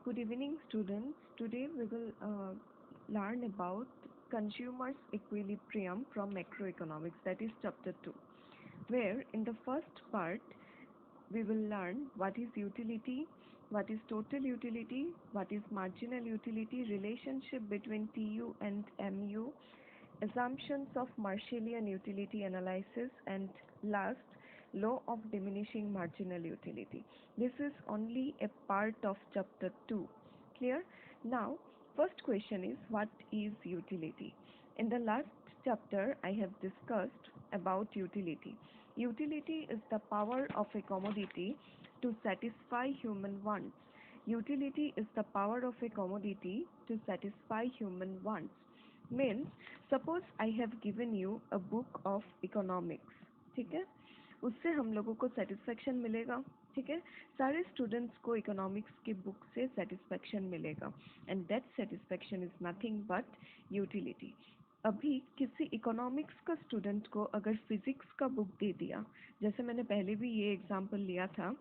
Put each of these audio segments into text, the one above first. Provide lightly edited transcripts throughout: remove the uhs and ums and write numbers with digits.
Good evening, students. Today we will learn about consumers equilibrium from macroeconomics, that is chapter 2, where in the first part we will learn what is utility, what is total utility, what is marginal utility, relationship between TU and MU, assumptions of Marshallian utility analysis, and last, law of diminishing marginal utility. This is only a part of chapter 2. Clear? Now, first question is, what is utility? In the last chapter, I have discussed about utility. Utility is the power of a commodity to satisfy human wants. Utility is the power of a commodity to satisfy human wants. Means, suppose I have given you a book of economics, ठीक है, उससे हम लोगों को satisfaction मिलेगा, ठीक है, सारे स्टूडेंट्स को इकोनॉमिक्स की बुक से सेटिस्फेक्शन मिलेगा and that satisfaction is nothing but utility. अभी किसी इकोनॉमिक्स का स्टूडेंट को अगर फिजिक्स का बुक दे दिया, जैसे मैंने पहले भी ये एग्जांपल लिया था,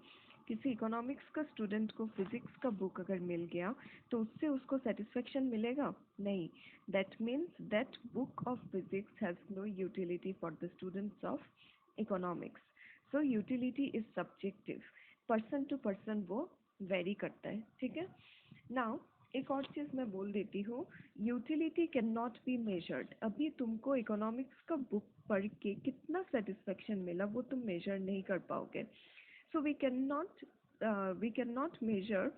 किसी इकोनॉमिक्स का स्टूडेंट को फिजिक्स का बुक अगर मिल गया तो उससे उसको सेटिस्फेक्शन मिलेगा नहीं. That means that book of physics has no utility for the students of economics. So utility is subjective, person to person वो वेरी करता है, ठीक है. नाउ एक और चीज़ मैं बोल देती हूँ, utility can not be measured. अभी तुमको इकोनॉमिक्स का बुक पढ़ के कितना सेटिस्फेक्शन मिला वो तुम मेजर नहीं कर पाओगे. So we cannot measure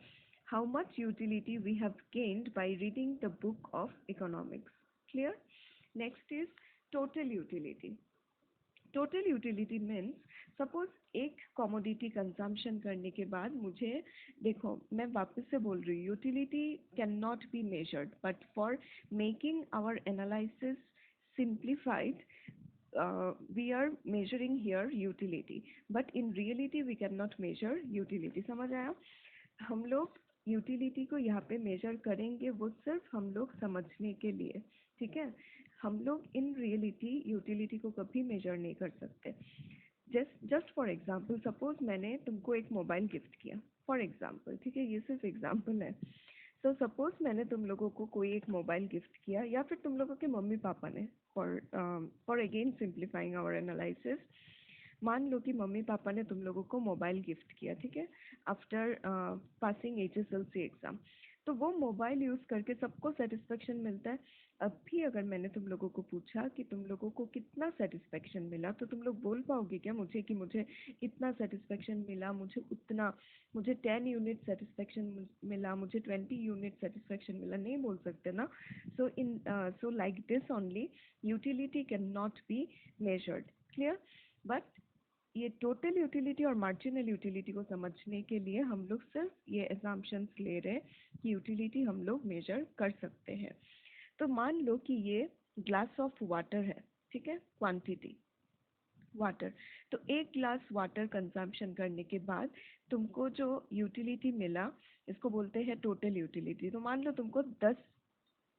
how much utility we have gained by reading the book of economics. Clear? Next is total utility. Total utility means suppose एक commodity consumption करने के बाद मुझे, देखो मैं वापस से बोल रही हूँ, utility cannot be measured, but for making our analysis simplified, we are measuring here utility, but in reality we cannot measure utility. समझ आया? हम लोग यूटिलिटी को यहाँ पे मेजर करेंगे वो सिर्फ हम लोग समझने के लिए, ठीक है. हम लोग इन रियलिटी यूटिलिटी को कभी मेजर नहीं कर सकते. जस्ट फॉर एग्जांपल, सपोज मैंने तुमको एक मोबाइल गिफ्ट किया, फॉर एग्जांपल, ठीक है, ये सिर्फ एग्जांपल है. सो सपोज मैंने तुम लोगों को कोई एक मोबाइल गिफ्ट किया, या फिर तुम लोगों के मम्मी पापा ने, for again simplifying our analysis, मान लो कि मम्मी पापा ने तुम लोगों को मोबाइल गिफ्ट किया, ठीक है, आफ्टर पासिंग HSLC एग्ज़ाम. तो वो मोबाइल यूज़ करके सबको सेटिस्फेक्शन मिलता है. अब भी अगर मैंने तुम लोगों को पूछा कि तुम लोगों को कितना सेटिस्फेक्शन मिला, तो तुम लोग बोल पाओगे क्या मुझे कि मुझे इतना सेटिस्फेक्शन मिला, मुझे उतना, मुझे 10 यूनिट सेटिस्फेक्शन मिला, मुझे 20 यूनिट सेटिस्फेक्शन मिला? नहीं बोल सकते ना. So like this only utility can not be measured. Clear? But ये टोटल यूटिलिटी और मार्जिनल यूटिलिटी को समझने के लिए हम लोग सिर्फ ये असम्पशंस ले रहे हैं कि यूटिलिटी हम लोग मेजर कर सकते हैं. तो मान लो कि ये ग्लास ऑफ वाटर है, ठीक है, क्वांटिटी वाटर. तो एक ग्लास वाटर कंजम्पशन करने के बाद तुमको जो यूटिलिटी मिला, इसको बोलते हैं टोटल यूटिलिटी. तो मान लो तुमको 10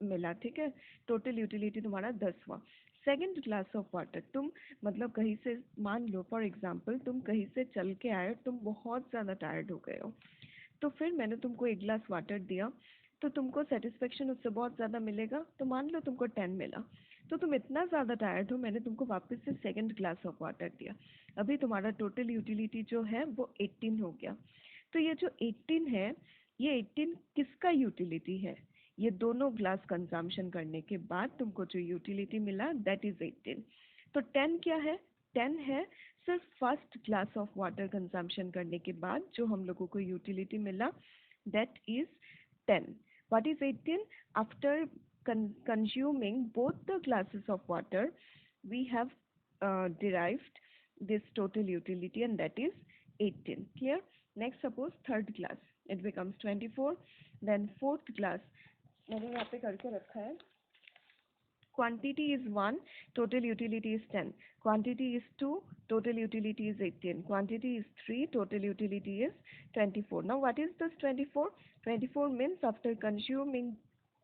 मिला, ठीक है, टोटल यूटिलिटी तुम्हारा 10 हुआ. सेकेंड ग्लास ऑफ वाटर, तुम मतलब कहीं से, मान लो फॉर एग्जांपल तुम कहीं से चल के आए, तुम बहुत ज़्यादा टायर्ड हो गए हो, तो फिर मैंने तुमको एक ग्लास वाटर दिया, तो तुमको सेटिस्फेक्शन उससे बहुत ज़्यादा मिलेगा. तो मान लो तुमको 10 मिला, तो तुम इतना ज़्यादा टायर्ड हो, मैंने तुमको वापस से सेकेंड ग्लास ऑफ वाटर दिया. अभी तुम्हारा टोटल यूटिलिटी जो है वो 18 हो गया. तो ये जो 18 है, ये 18 किसका यूटिलिटी है? ये दोनों ग्लास कंजम्पशन करने के बाद तुमको जो यूटिलिटी मिला दैट इज 18. तो 10 क्या है? 10 है सिर्फ first glass of water consumption करने के बाद जो हम लोगों को यूटिलिटी मिला, that is 10. What is 18? After consuming both the glasses of water, we have derived this total utility, and that is 18. Clear? Next, suppose third glass, it becomes 24. Then fourth glass, मैंने यहाँ पे करके रखा है, quantity is 1, total utility is 10. Quantity is 2, total utility is 18. Quantity is 3, total utility is 24. Now what is this 24? 24 means after consuming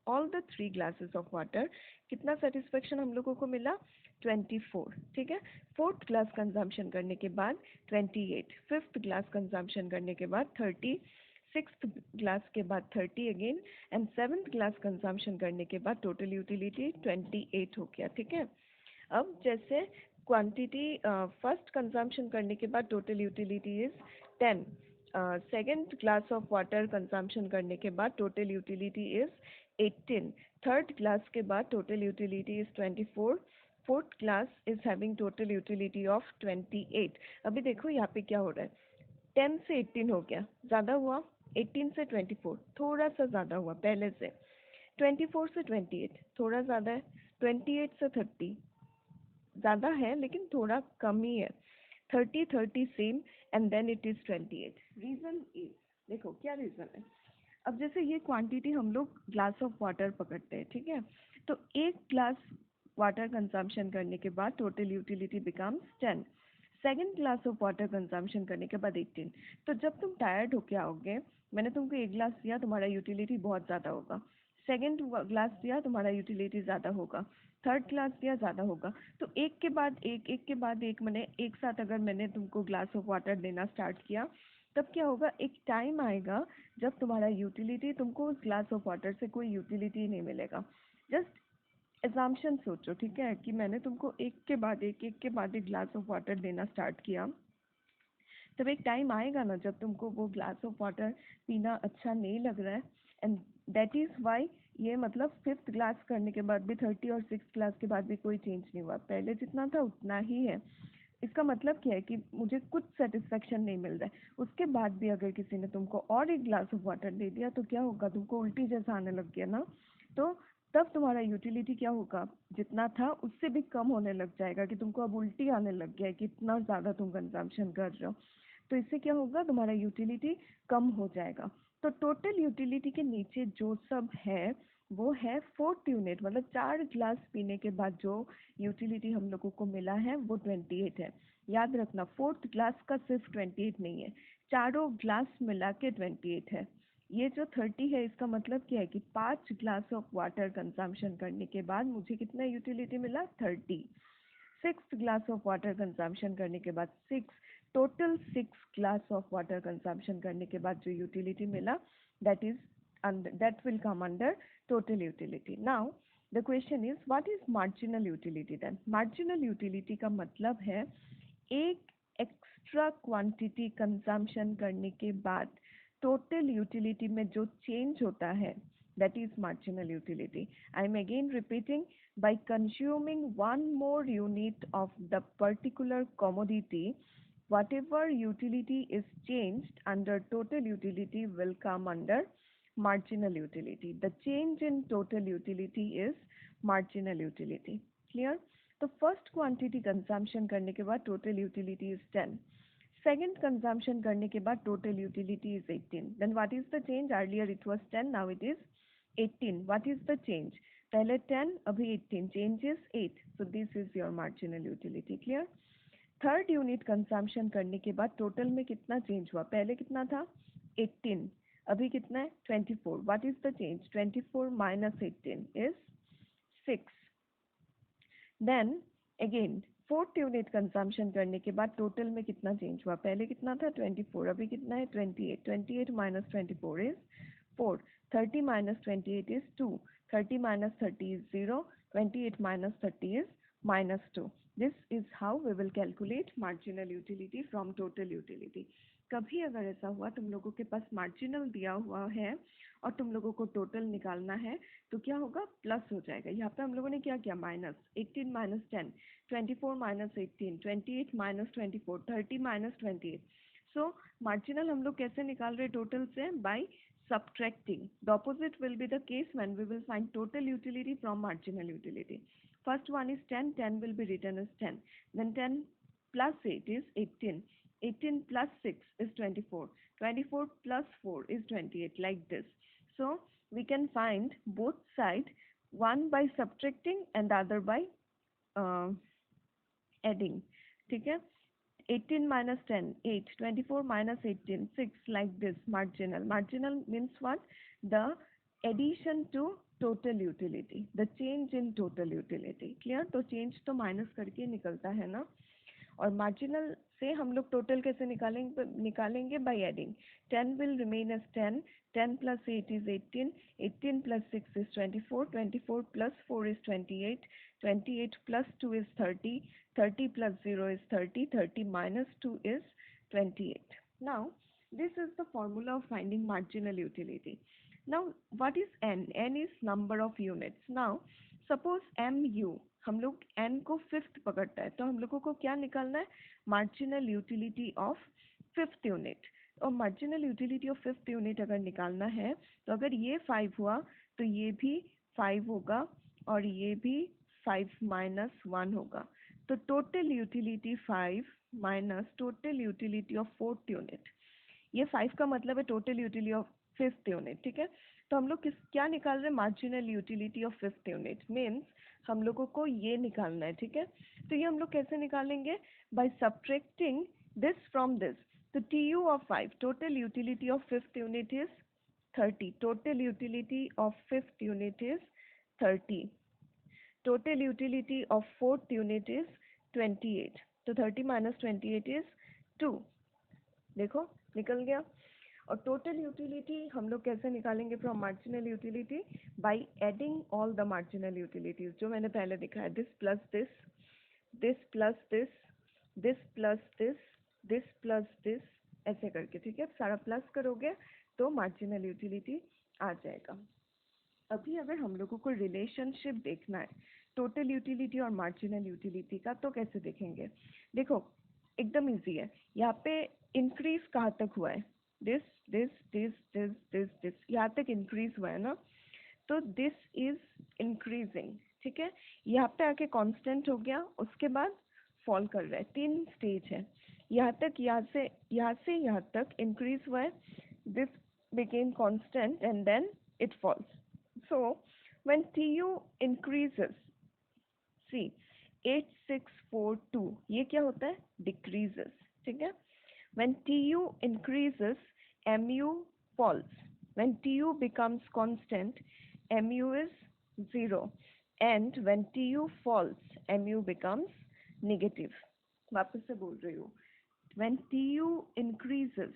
all the 3 glasses of water, कितना satisfaction हम लोगों को मिला? 24. ठीक है. फोर्थ ग्लास कंजम्पशन करने के बाद 28, फिफ्थ ग्लास कंजम्पशन करने के बाद 30, सिक्स्थ ग्लास के बाद 30 again, and seventh glass consumption करने के बाद टोटल यूटिलिटी 28 हो गया, ठीक है। अब जैसे क्वांटिटी फर्स्ट कंजम्पशन करने के बाद total utility is 10, second glass of water consumption करने के बाद total utility is 18, third glass के बाद total utility is 24, fourth class is having total utility of 28। अभी देखो यहाँ पे क्या हो रहा है, 10 से 18 हो गया, ज़्यादा हुआ, 18 से 24 थोड़ा सा ज़्यादा हुआ पहले से, 24 से 28 थोड़ा ज़्यादा है, 28 से 30 ज़्यादा है लेकिन थोड़ा कम ही है, 30 same, and then it is 28। Reason is, देखो क्या रीज़न है। अब जैसे ये क्वांटिटी हम लोग ग्लास ऑफ वाटर पकड़ते हैं, ठीक है, तो एक ग्लास वाटर कंजम्पशन करने के बाद total utility becomes 10, second glass of water consumption करने के बाद 18। तो जब तुम टायर्ड होके आओगे, मैंने तुमको एक ग्लास दिया, तुम्हारा यूटिलिटी बहुत ज़्यादा होगा, सेकेंड ग्लास दिया, तुम्हारा यूटिलिटी ज़्यादा होगा, थर्ड ग्लास दिया, ज़्यादा होगा। तो एक के बाद एक, एक के बाद एक, मैंने एक साथ अगर मैंने तुमको ग्लास ऑफ वाटर देना स्टार्ट किया, तब क्या होगा, एक टाइम आएगा जब तुम्हारा यूटिलिटी, तुमको उस ग्लास ऑफ वाटर से कोई यूटिलिटी नहीं मिलेगा। जस्ट एजम्पशन सोचो, ठीक है, कि मैंने तुमको एक के बाद एक, एक के बाद एक ग्लास ऑफ वाटर देना स्टार्ट किया, तब एक टाइम आएगा ना जब तुमको वो ग्लास ऑफ वाटर पीना अच्छा नहीं लग रहा है, एंड दैट इज़ वाई ये मतलब फिफ्थ ग्लास करने के बाद भी 30 और सिक्स ग्लास के बाद भी कोई चेंज नहीं हुआ, पहले जितना था उतना ही है। इसका मतलब क्या है कि मुझे कुछ सेटिस्फेक्शन नहीं मिल रहा है, उसके बाद भी अगर किसी ने तुमको और एक ग्लास ऑफ वाटर दे दिया तो क्या होगा, तुमको उल्टी जैसा आने लग गया ना, तो तब तुम्हारा यूटिलिटी क्या होगा, जितना था उससे भी कम होने लग जाएगा, कि तुमको अब उल्टी आने लग गया है कि इतना ज़्यादा तुम कंजम्पशन कर रहे हो। तो इससे क्या होगा, तुम्हारा यूटिलिटी कम हो जाएगा। तो टोटल यूटिलिटी के नीचे जो सब है वो है फोर्थ यूनिट, मतलब 4 ग्लास पीने के बाद जो यूटिलिटी हम लोगों को मिला है वो 28 है। याद रखना, फोर्थ ग्लास का सिर्फ 28 नहीं है, चारों ग्लास मिला के 28 है। ये जो 30 है इसका मतलब क्या है कि 5 ग्लास ऑफ वाटर कंजम्पशन करने के बाद मुझे कितना यूटिलिटी मिला, 30। Six glass of water consumption करने के बाद 6, total 6 glass of water consumption करने के बाद जो यूटिलिटी मिला, that is that will come under total utility. Now the question is, what is marginal utility then? Marginal utility का मतलब है एक एक्स्ट्रा क्वांटिटी कंजम्पशन करने के बाद टोटल यूटिलिटी में जो चेंज होता है, that is marginal utility. I am again repeating, by consuming one more unit of the particular commodity, whatever utility is changed under total utility will come under marginal utility. The change in total utility is marginal utility. Clear? तो first quantity consumption करने के बाद total utility is 10, second consumption करने के बाद total utility is 18, then what is the change, earlier it was 10, now it is 18, what is the change, पहले 10 अभी 18, change is 8, so this is your marginal utility. Clear? Third unit consumption करने के बाद total में कितना change हुआ, पहले कितना था 18, अभी कितना है 24, what is the change, 24 minus 18 is 6, then again fourth unit consumption करने के बाद टोटल में कितना चेंज हुआ, पहले कितना था 24, अभी कितना है 28, 28 minus 24 is 4, 30 minus 28 is 2, 30 minus 30 is 0, 28 minus 30 is minus 2. This is how we will calculate marginal utility from total utility. कभी अगर ऐसा हुआ तुम लोगों के पास मार्जिनल दिया हुआ है और तुम लोगों को टोटल निकालना है, तो क्या होगा, प्लस हो जाएगा। यहाँ पे हम लोगों ने क्या किया, minus 18 minus 10, 24 minus 18, 28 minus 24, 30 minus 28। सो मार्जिनल हम लोग कैसे निकाल रहे टोटल से, bye subtracting. The opposite will be the case when we will find total utility from marginal utility. First one is 10, 10 will be written as 10. Then 10 plus 8 is 18. 18 plus 6 is 24. 24 plus 4 is 28, like this. So we can find both sides, one by subtracting and the other by uh, adding. ठीक है, 18 minus 10, 8, 24 minus 18, 6, like this, marginal. Marginal means what? The addition to total utility, the change in total utility. Clear? तो change तो minus करके निकलता है ना, और marginal से हम लोग टोटल कैसे निकालेंगे by adding. 10 will remain as 10, 10 plus 8 is 18, 18 plus 6 is 24, 24 plus 4 is 28, 28 plus 2 is 30, 30 plus 0 is 30, 30 minus 2 is 28. Now this is the formula of finding marginal utility. Now what is n? N is number of units. Now suppose mu, हम लोग n को fifth पकड़ता है, तो हम लोगों को क्या निकालना है? Marginal utility of fifth unit. और marginal utility of fifth unit अगर निकालना है, तो अगर ये 5 हुआ तो ये भी 5 होगा और ये भी 5 माइनस 1 होगा. तो total utility 5 minus total utility of fourth unit. ये 5 का मतलब है total utility of fifth unit. ठीक है, तो हम लोग क्या निकाल रहे हैं? Marginal utility of fifth unit. Means हम लोगों को ये निकालना है. ठीक है, तो ये हम लोग कैसे निकालेंगे? By subtracting this from this. तो TU of 5, total utility of fifth unit is 30, total utility of fifth unit is 30, total utility of fourth unit is 28. तो 30 माइनस 28 इज 2. देखो निकल गया. और टोटल यूटिलिटी हम लोग कैसे निकालेंगे from marginal utility? By adding all the marginal utilities जो मैंने पहले दिखाया. This plus this, this plus this, this plus this, this plus this, ऐसे करके. ठीक है, सारा प्लस करोगे तो मार्जिनल यूटिलिटी आ जाएगा. अभी अगर हम लोगों को रिलेशनशिप देखना है टोटल यूटिलिटी और मार्जिनल यूटिलिटी का, तो कैसे देखेंगे? देखो एकदम इजी है. यहाँ पे इंक्रीज कहाँ तक हुआ है? This this this this this this, यहाँ तक इंक्रीज हुआ है ना, तो दिस इज इंक्रीजिंग. ठीक है, यहाँ पे आके कांस्टेंट हो गया, उसके बाद फॉल कर रहा है. 3 स्टेज है. यहाँ तक, यहाँ से यहाँ तक इंक्रीज हुआ है. This became constant and then it falls. So when TU increases, see 8642, ये क्या होता है? Decreases. ठीक है, when TU increases, MU falls. When TU becomes constant, MU is 0. And when TU falls, MU becomes negative. वापस से बोल रही हूँ. When TU increases,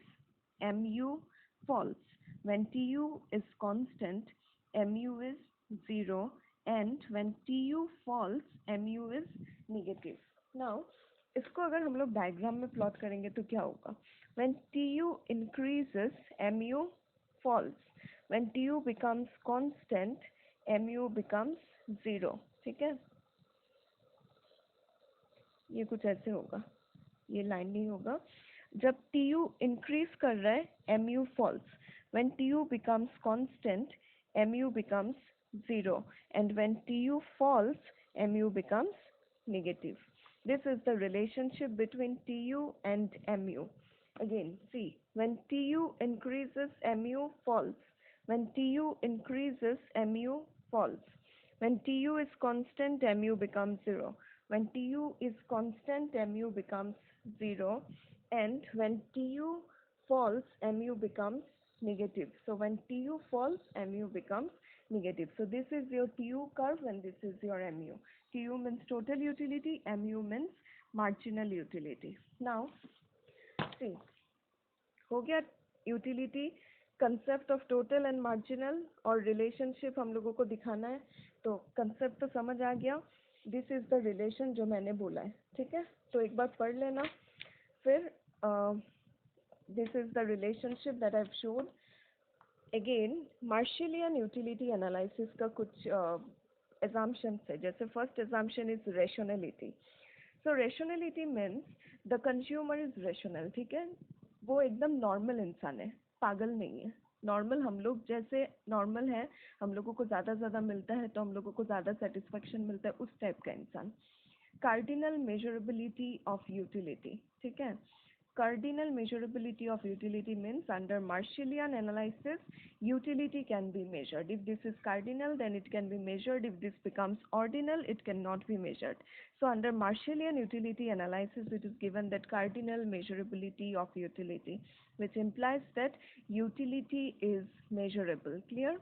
MU falls. When TU is constant, MU is 0. And when TU falls, MU is negative. Now इसको अगर हम लोग diagram में प्लॉट करेंगे तो क्या होगा? When TU increases, MU falls. When TU becomes constant, MU becomes 0. ठीक है, ये कुछ ऐसे होगा, ये लाइन नहीं होगा. जब TU इंक्रीज कर रहा है, MU falls. When TU becomes constant, MU becomes 0. And when TU falls, MU becomes negative. This is the relationship between TU and MU. Again, see, when TU increases, MU falls. When TU increases, MU falls. When TU is constant, MU becomes 0. When TU is constant, MU becomes 0. And when TU falls, MU becomes negative. So when TU falls, MU becomes negative. So this is your TU curve and this is your MU. TU means total utility, MU means marginal utility. Now, see, हो गया utility, concept of total and marginal और relationship हम लोगों को दिखाना है. तो concept तो समझ आ गया. दिस इज द रिलेशन जो मैंने बोला है. ठीक है, तो एक बार पढ़ लेना. फिर this is the relationship that I have showed. Again Marshallian utility analysis का कुछ assumptions है. जैसे first assumption is rationality. So rationality means the consumer is rational. ठीक है, वो एकदम नॉर्मल इंसान है, पागल नहीं है. नॉर्मल हम लोग जैसे नॉर्मल है, हम लोगों को ज़्यादा मिलता है तो हम लोगों को ज़्यादा सेटिस्फेक्शन मिलता है, उस टाइप का इंसान. Cardinal measurability of utility. ठीक है, cardinal measurability of utility means under Marshallian analysis, utility can be measured. If this is cardinal, then it can be measured. If this becomes ordinal, it cannot be measured. So under Marshallian utility analysis, it is given that cardinal measurability of utility, which implies that utility is measurable. Clear?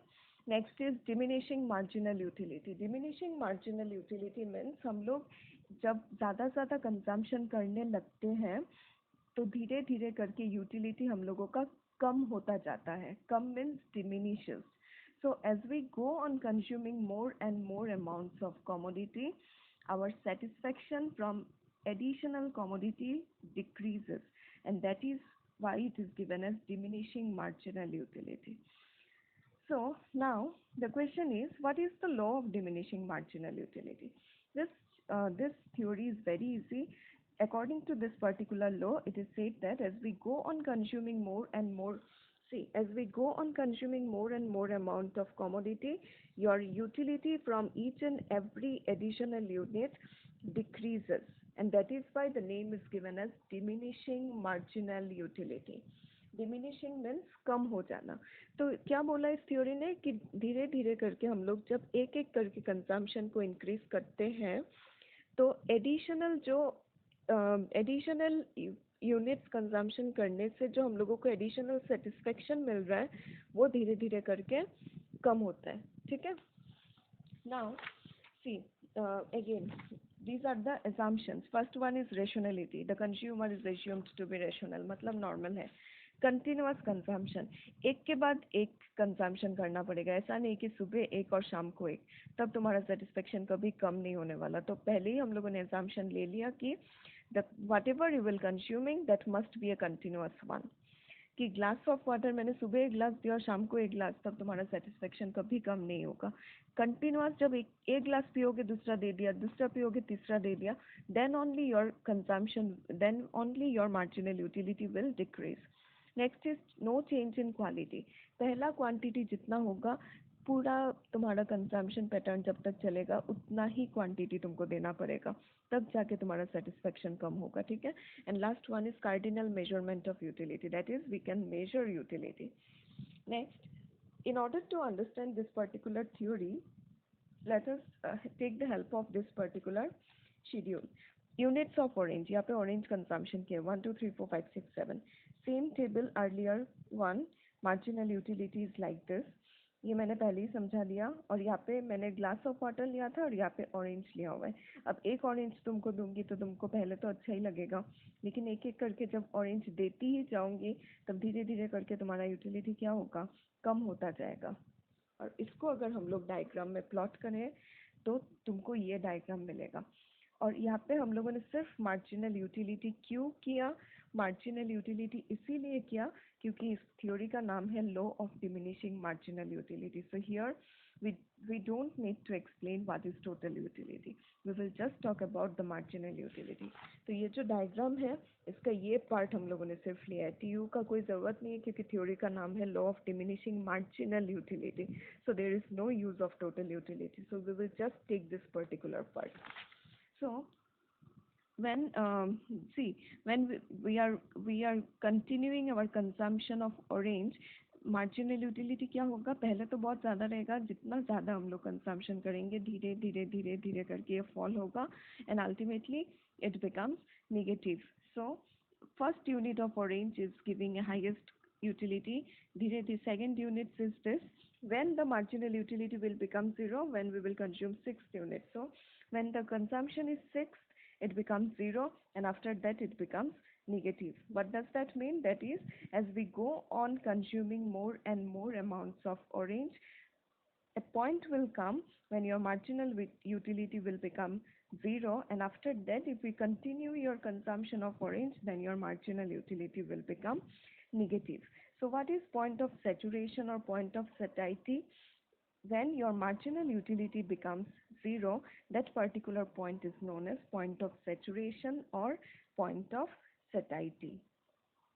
Next is diminishing marginal utility. Diminishing marginal utility means हम लोग जब ज़्यादा ज़्यादा consumption करने लगते हैं तो धीरे धीरे करके यूटिलिटी हम लोगों का कम होता जाता है. Come means diminishes. So as we go on consuming more and more amounts of commodity, our satisfaction from additional commodity decreases, and that is why it is given as diminishing marginal utility. So now the question is, what is the law of diminishing marginal utility? This this theory is very easy. According to this particular law, it is said that as we go on consuming more and more, see, as we go on consuming more and more amount of commodity, your utility from each and every additional unit decreases, and that is why the name is given as diminishing marginal utility. Diminishing means कम हो जाना. तो क्या बोला इस theory ने कि धीरे धीरे करके हम लोग जब एक एक करके कंजम्पशन को इंक्रीज करते हैं तो एडिशनल जो एडिशनल यूनिट्स कंजम्पशन करने से जो हम लोगों को एडिशनल सेटिस्फेक्शन मिल रहा है वो धीरे धीरे करके कम होता है. ठीक है. Now see again, these are the assumptions. First one is rationality. The consumer is assumed to be rational, मतलब नॉर्मल है. कंटिन्यूअस कंजम्पशन, एक के बाद एक कंजम्पशन करना पड़ेगा. ऐसा नहीं कि सुबह एक और शाम को एक, तब तुम्हारा सेटिस्फेक्शन कभी कम नहीं होने वाला. तो पहले ही हम लोगों ने assumption ले लिया कि the whatever you will consuming that must be a continuous one. कि ग्लास ऑफ वाटर मैंने सुबह एक गिलास दिया और शाम को एक गिलास, तब तुम्हारा सेटिस्फेक्शन कभी कम नहीं होगा. कंटिन्यूअस जब एक गिलास पियोगे, दूसरा दे दिया, दूसरा पियोगे, तीसरा दे दिया, then only your consumption, then only your marginal utility will decrease. Next is no change in quality. पहला क्वांटिटी जितना होगा, पूरा तुम्हारा कंजम्पशन पैटर्न जब तक चलेगा उतना ही क्वांटिटी तुमको देना पड़ेगा, तब जाके तुम्हारा सेटिस्फेक्शन कम होगा. ठीक है. And last one is cardinal measurement of utility, that is we can measure utility. Next, in order to understand this particular theory, let us take the help of this particular schedule. Units of orange, यहाँ पे orange consumption के 1 2 3 4 5 6 7. Same table earlier one, marginal utility is like this. ये मैंने पहले ही समझा दिया. और यहाँ पे मैंने ग्लास ऑफ वाटर लिया था और यहाँ पे ऑरेंज लिया हुआ है. अब एक ऑरेंज तुमको दूंगी तो तुमको पहले तो अच्छा ही लगेगा, लेकिन एक एक करके जब ऑरेंज देती ही जाऊंगी तब धीरे धीरे करके तुम्हारा यूटिलिटी क्या होगा, कम होता जाएगा. और इसको अगर हम लोग डायग्राम में प्लॉट करें तो तुमको ये डायग्राम मिलेगा. और यहाँ पे हम लोगों ने सिर्फ मार्जिनल यूटिलिटी क्यों किया, मार्जिनल यूटिलिटी इसीलिए किया क्योंकि इस थ्योरी का नाम है law of diminishing marginal utility. So here we don't need to explain what is total utility, we will just talk about the marginal utility. तो ये जो डायग्राम है इसका ये पार्ट हम लोगों ने सिर्फ लिया है. टीयू का कोई ज़रूरत नहीं है क्योंकि थ्योरी का नाम है law of diminishing marginal utility. So there is no use of total utility, so we will just take this particular part. So when see, when we are continuing our consumption of orange, marginal utility क्या होगा, पहले तो बहुत ज़्यादा रहेगा. जितना ज़्यादा हम लोग कंजम्पशन करेंगे धीरे धीरे धीरे धीरे करके ये फॉल होगा and ultimately it becomes negative. So first unit of orange is giving a highest utility. धीरे धीरे second unit is this, when the marginal utility will become 0 when we will consume 6 units. So when the consumption is 6, it becomes 0 and after that it becomes negative. What does that mean? That is, as we go on consuming more and more amounts of orange, a point will come when your marginal utility will become 0 and after that if we continue your consumption of orange then your marginal utility will become negative. So what is point of saturation or point of satiety? When your marginal utility becomes 0, that particular point is known as point of saturation or point of satiety.